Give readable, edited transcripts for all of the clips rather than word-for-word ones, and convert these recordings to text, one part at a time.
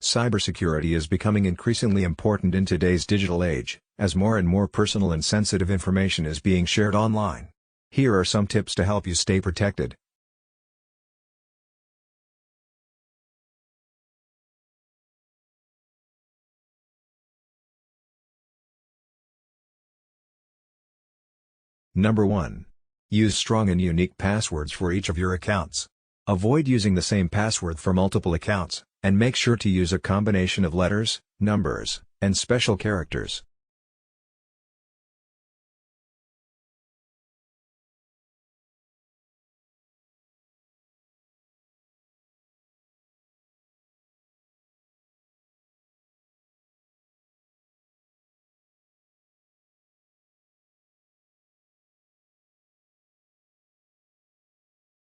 Cybersecurity is becoming increasingly important in today's digital age, as more and more personal and sensitive information is being shared online. Here are some tips to help you stay protected. Number 1. Use strong and unique passwords for each of your accounts. Avoid using the same password for multiple accounts, and make sure to use a combination of letters, numbers, and special characters.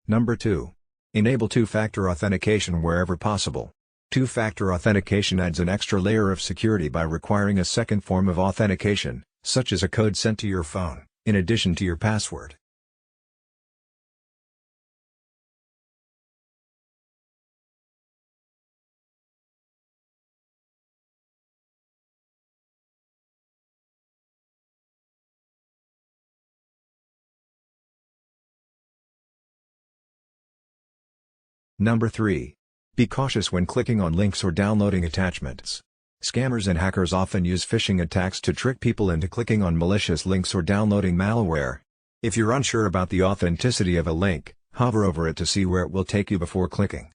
Number 2. Enable two-factor authentication wherever possible. Two-factor authentication adds an extra layer of security by requiring a second form of authentication, such as a code sent to your phone, in addition to your password. Number 3. Be cautious when clicking on links or downloading attachments. Scammers and hackers often use phishing attacks to trick people into clicking on malicious links or downloading malware. If you're unsure about the authenticity of a link, hover over it to see where it will take you before clicking.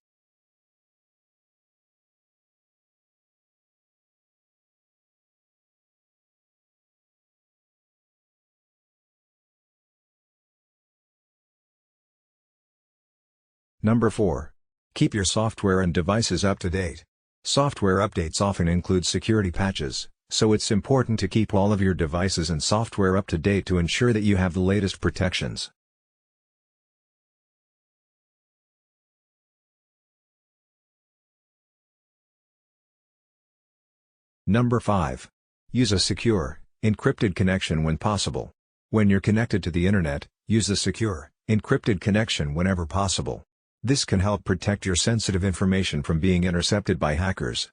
Number 4. Keep your software and devices up to date. Software updates often include security patches, so it's important to keep all of your devices and software up to date to ensure that you have the latest protections. Number 5. Use a secure, encrypted connection when possible. When you're connected to the internet, use a secure, encrypted connection whenever possible. This can help protect your sensitive information from being intercepted by hackers.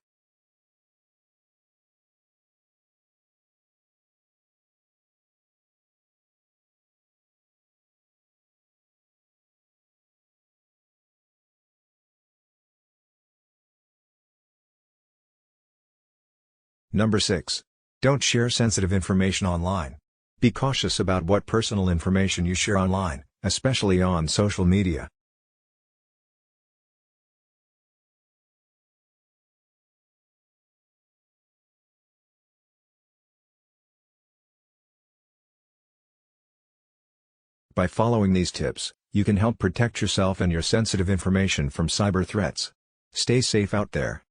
Number 6. Don't share sensitive information online. Be cautious about what personal information you share online, especially on social media. By following these tips, you can help protect yourself and your sensitive information from cyber threats. Stay safe out there.